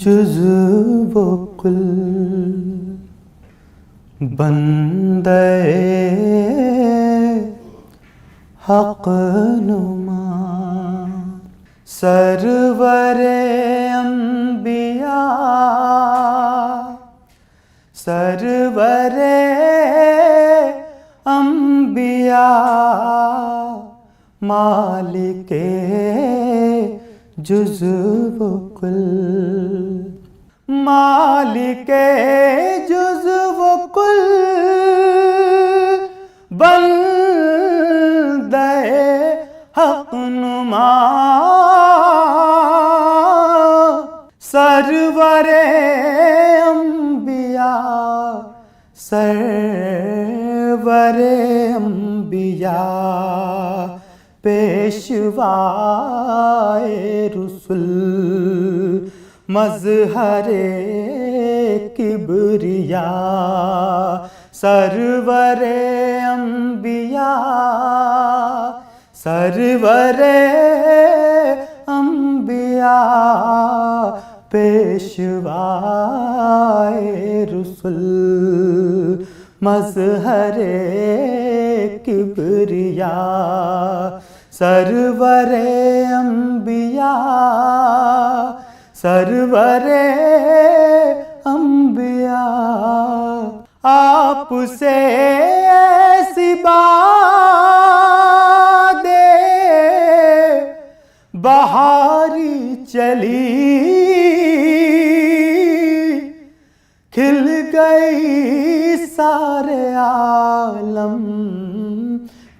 जुज़्व कुल बंदे हक़ नुमा सरवरे अंबिया सरवरे अंबिया मालिके जुज़्व कुल मालिके जुज़्व कुल बंदे हक़ नुमा सरवरे अंबिया सरवरे अंबिया पेशवाए रुसुल मज़हरे किबरिया सरवरे अंबिया सरवरे अंबिया पेशवाए रुसुल मज़हरे किबरिया सरवरे अंबिया सरवरे अंबिया आपसे ऐसी बादे बहारी चली खिल गई सारे आलम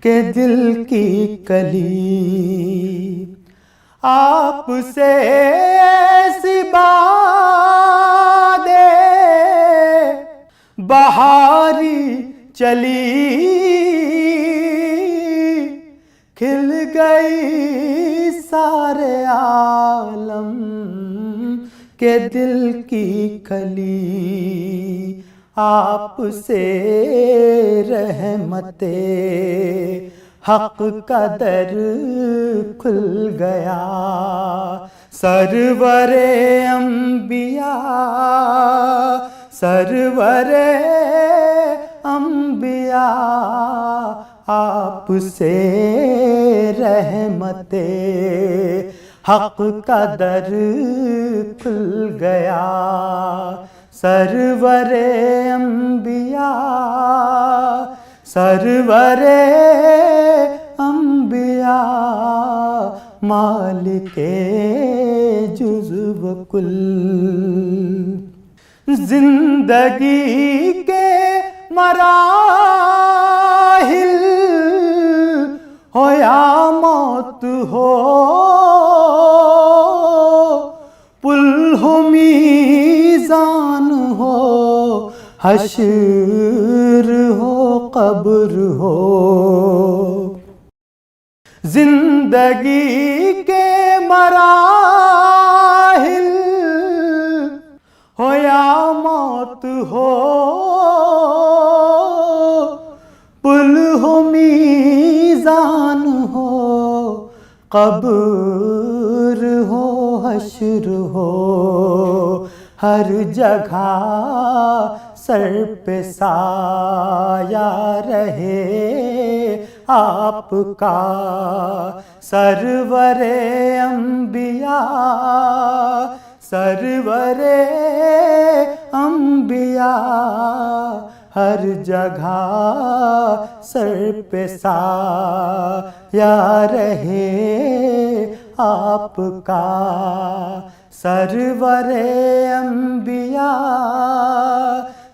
के दिल की कली आपसे ऐसी बादे बहारी चली खिल गई सारे आलम के दिल की कली आपसे रहमते हक़ का दर खुल गया सरवरे अंबिया सरवरे अंबिया आपसे रहमते हक़ का दर खुल गया सरवरे अंबिया सरवरे अंबिया मालिके जुज़्व कुल जिंदगी के मराहिल हो या मौत हो पुल हो मीज़ान हो हश्र हो कब्र हो जिंदगी के मराहिल हो या मौत हो पुल हो मीज़ान हो कब्र हो हश्र हो हर जगह सर पे साया रहे आपका सरवरे अंबिया सरवरे अंबिया हर जगह सर पे साया रहे आपका सरवरे अंबिया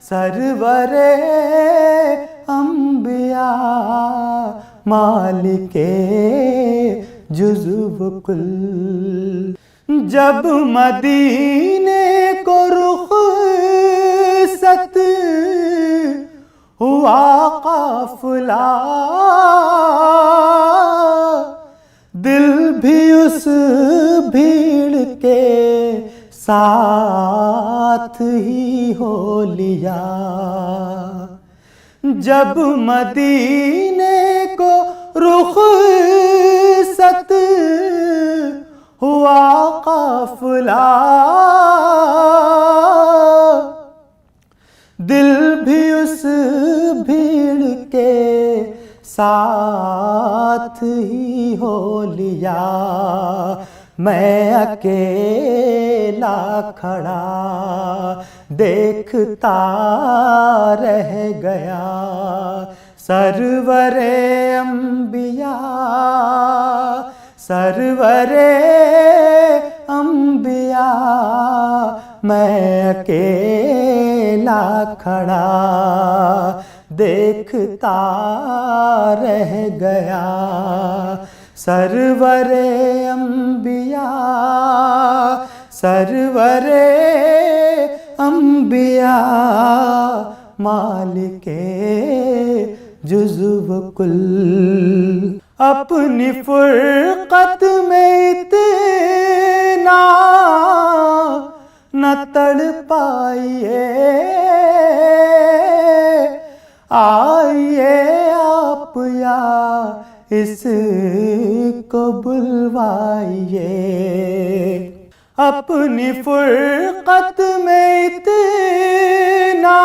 सरवरे अंबिया मालिके जुज़्व कुल जब मदीने को रुख़सत हुआ काफ़िला दिल भी उस भीड़ के साथ ही हो लिया जब मदीने को रुख़सत हुआ काफ़िला साथ ही हो लिया, मैं अकेला खड़ा देखता रह गया। सरवरे अंबिया, सरवरे अंबिया, मैं अकेला खड़ा देखता रह गया। सरवरे अंबिया, सरवरे अंबिया, मालिके जुज़्व कुल। अपनी फुरक़त में इतना न तड़पाइए, आइए आप या इसको बुलवाइए। अपनी फुरक़त में इतना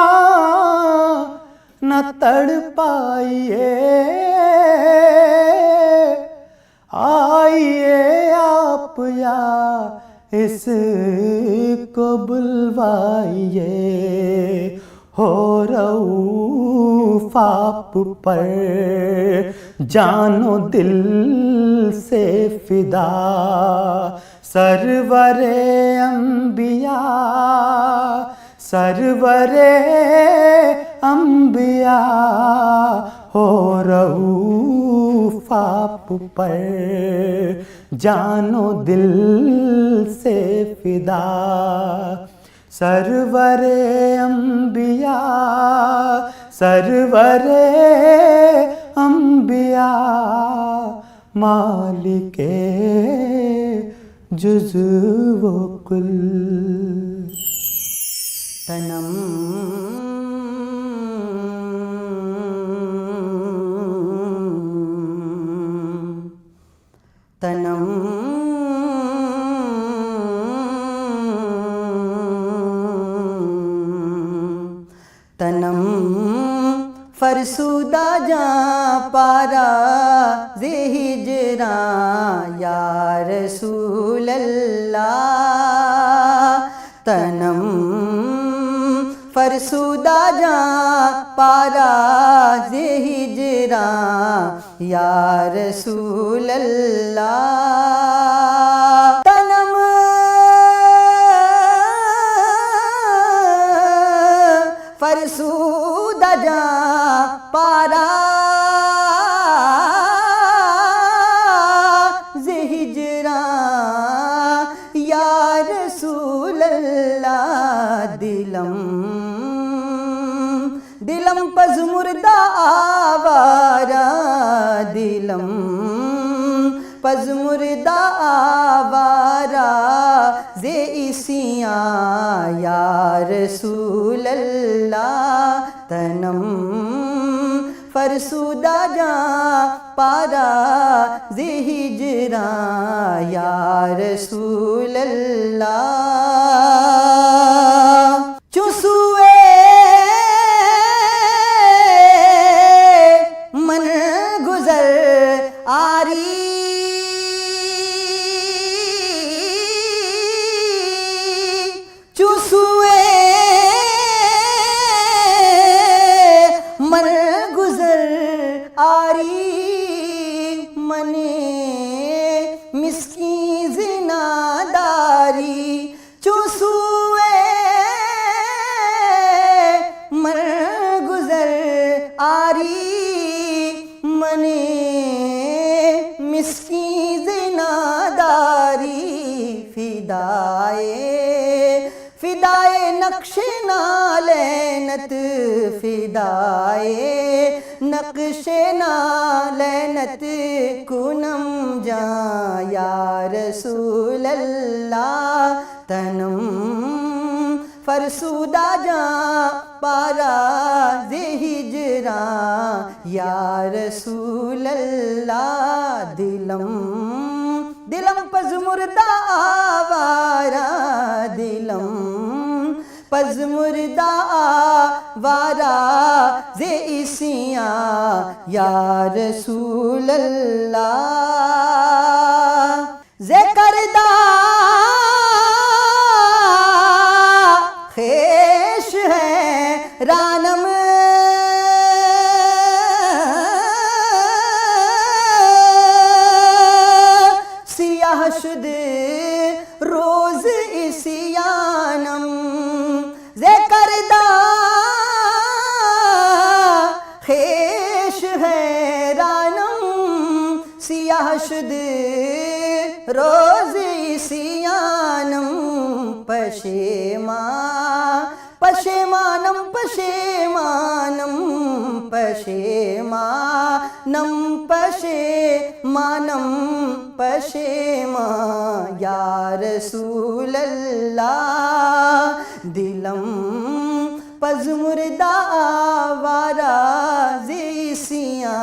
न तड़पाइए, आइए आप या इसको बुलवाइए। हो रऊफ़ आप पर जानो दिल से फिदा, सरवरे अंबिया, सरवरे अंबिया, हो रऊफ़ आप पर जानो दिल से फिदा। सरवरे अंबिया, सरवरे अंबिया, मालिके जुज़्व कुल। तनम तनम तनम फरसुदा जा पारा ज़े हिजरा या रसूल अल्लाह। तनम फरसुदा जा पारा ज़े हिजरा या रसूल अल्लाह। तनम फरसुदा जा पारा ज़े हिजरा या रसूल अल्लाह। दिलम दिलम पज़ मुर्दा आवारा, दिलम पज़ मुर्दा आवारा ज़े इसिया या रसूल अल्लाह। तनम फरसुदा जा पारा ज़े हिजरा या रसूल अल्लाह। चुसुए मन गुज़र आरी, चुसुए मन गुज़र आरी, मने मिस्की ज़िनादारी। चुसुए मन गुज़र आरी, मने मिस्की ज़िनादारी। फिदाए फिदाए नक्शे नालैनत, फिदाए नक्शे नालैनत कुनम जा या रसूल अल्लाह। तनम फरसुदा जा पारा ज़े हिजरा या रसूल अल्लाह। दिलम दिलम पज़ मुर्दा आवारा, दिलम पज मुर्दा वारा जे इसिया या रसूल अल्लाह जे करदा खेश है रानम सियाह शुद रोज इसियानम जे करदा खेश है रानम सियाह शुद रोज इसियानम पशेमानम पशेमानम पशेमानम पशेमानम पशेमा या रसूल अल्लाह दिलम पज मुर्दा वारा ज़िसिया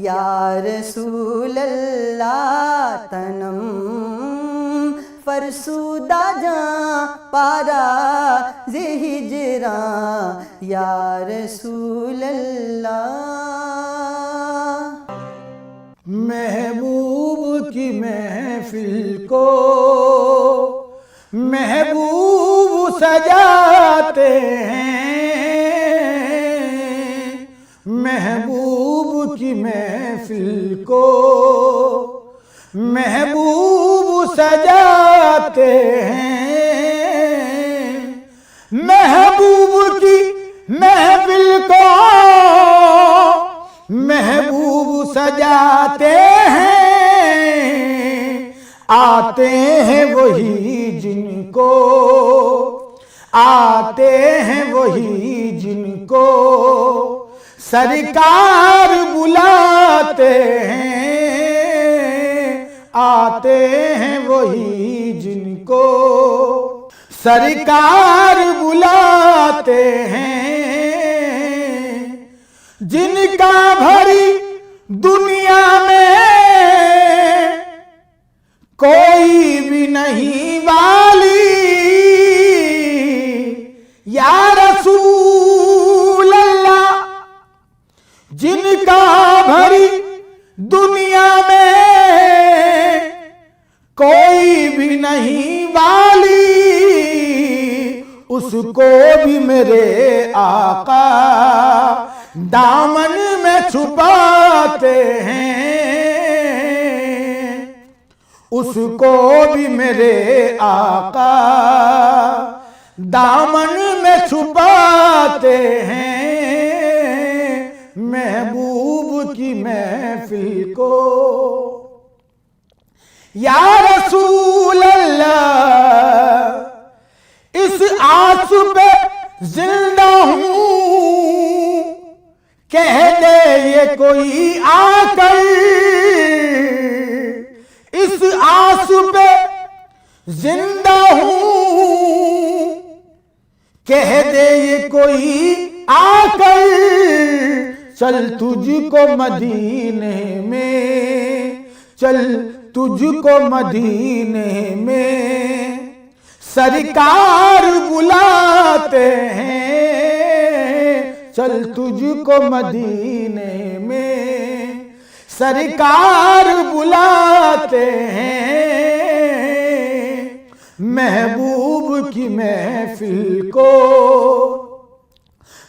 या रसूल अल्लाह तनम फरसूदा जा पारा जे हिजरा या रसूल अल्लाह। महबूब की महफिल को महबूब सजाते हैं, महबूब की महफिल को महबूब सजाते हैं, महबूब की महफिल को महबूब सजाते हैं, आते हैं वही जिनको, आते हैं वही जिनको सरकार बुलाते हैं, आते हैं वही जिनको सरकार बुलाते हैं, जिनका भरी दुनिया में कोई भी नहीं वाली या रसूल अल्लाह, जिनका भरी दुनिया में कोई भी नहीं वाली, उसको भी मेरे आका दामन में छुपाते हैं, उसको भी मेरे आका दामन में छुपाते हैं, महबूब की महफिल को या रसूल अल्लाह इस आस पे जिंदा हूँ, कह दे ये कोई आकर, इस आस पे जिंदा हूँ, कह दे ये कोई आकर, चल तुझको मदीने में, चल तुझको मदीने में सरकार बुलाते हैं, चल तुझको मदीने में सरकार बुलाते हैं, महबूब की महफिल को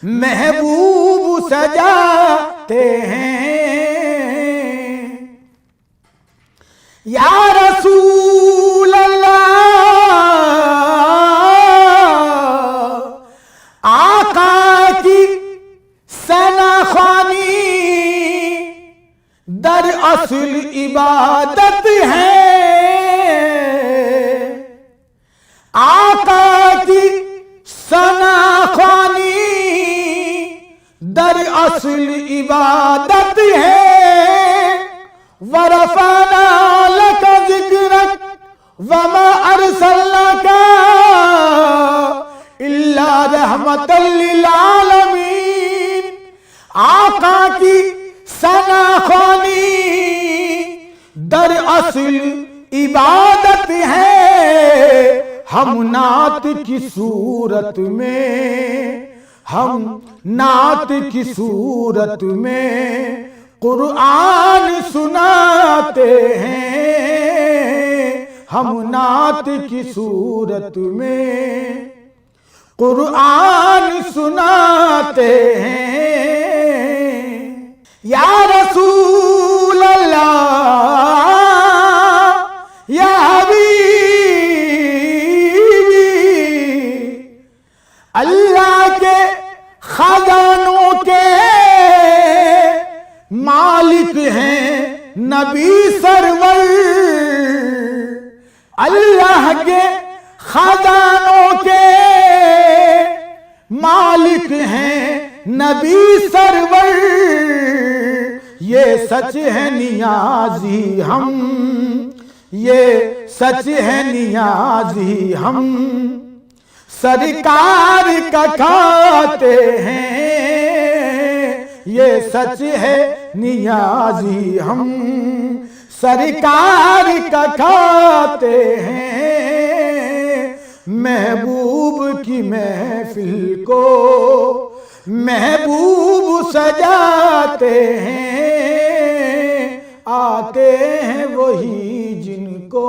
महबूब सजाते हैं, या रसूल अल्लाह आका की सनाखानी दर असल इबादत है, आका की सनाखानी दर असल इबादत है, वरफाना लक जिक्रक वमा अरसलनाका इल्ला रहमतल लिल आलमीन, आका की सनाखानी दर असल इबादत है, हम नात की सूरत में, हम नात की सूरत में कुरान सुनाते हैं। हम नात की सूरत में कुरान सुनाते हैं। या रसूल अल्लाह, या हबीबी, अल्लाह के खजानों के मालिक हैं नबी सरवर। अल्लाह के खजानों के मालिक हैं नबी सरवर। ये सच है नियाजी हम, ये सच है नियाजी हम, सरकार का खाते हैं। ये सच है नियाजी हम, सरकार का खाते हैं। महबूब की महफिल को महबूब सजाते हैं। आते हैं वही जिनको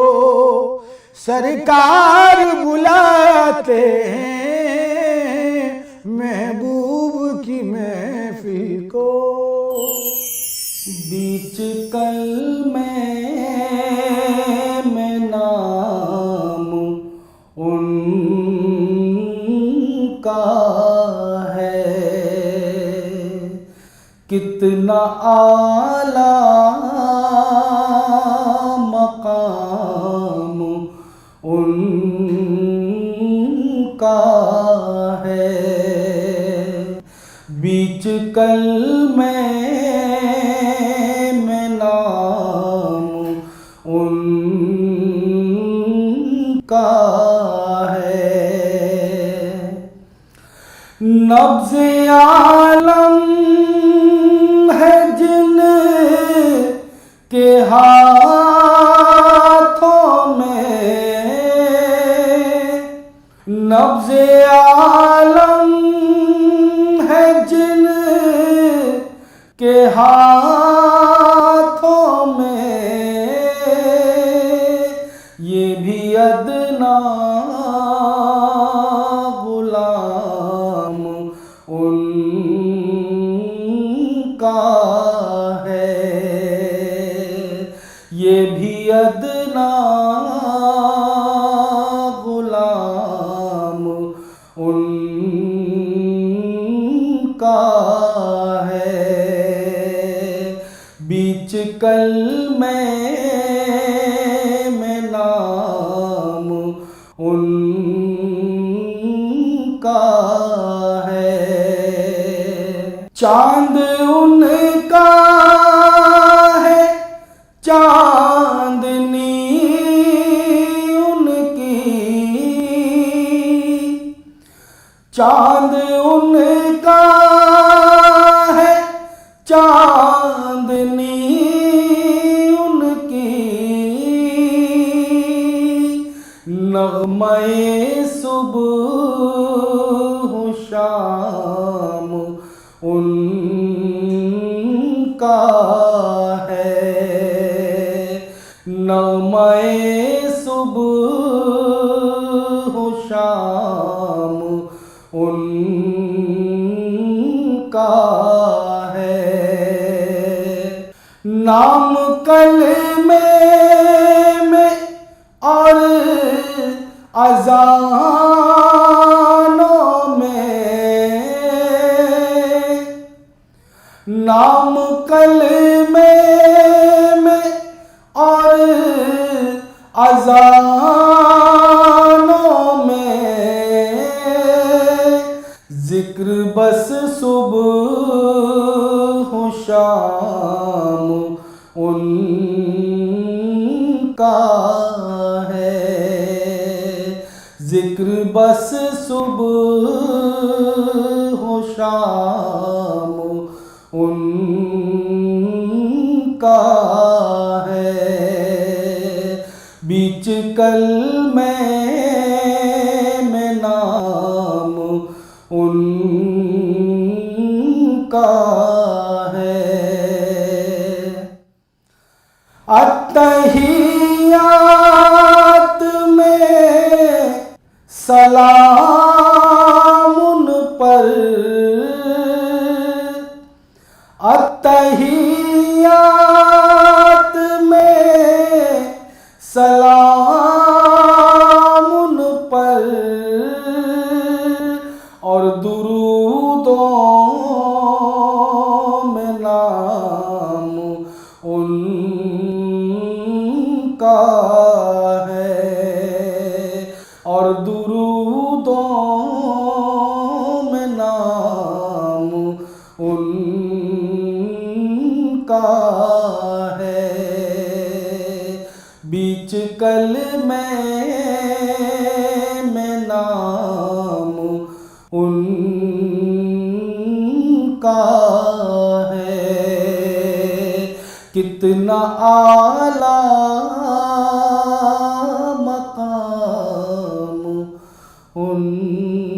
सरकार बुलाते हैं। महबूब की महफिल को बीच कल में नाम उनका है। कितना आला मकाम उनका है। बीच कल में नाम उनका है। नब्ज़े आलम है जिन के हाथों में। नब्ज़े आलम है जिन के हाथों में। ये भी अदना गुलाम उनका है। ये भी अदना गुलाम उनका है। बीच कल में नाम उनका है। चांद उनका है चांदनी उनकी। चांद उनका है चांदनी उनकी। नग़्मे सुबह शाम उनका है। नग़्मे सुबह शाम उनका है। नाम कलमे में और अज़ानों में। नाम कलमे में और अज़ानों में। जिक्र बस सुबह शाम उनका है। जिक्र बस सुबह शाम उनका है। बीच कल में है, बीच कल में नाम उनका है। कितना आला मकाम उनका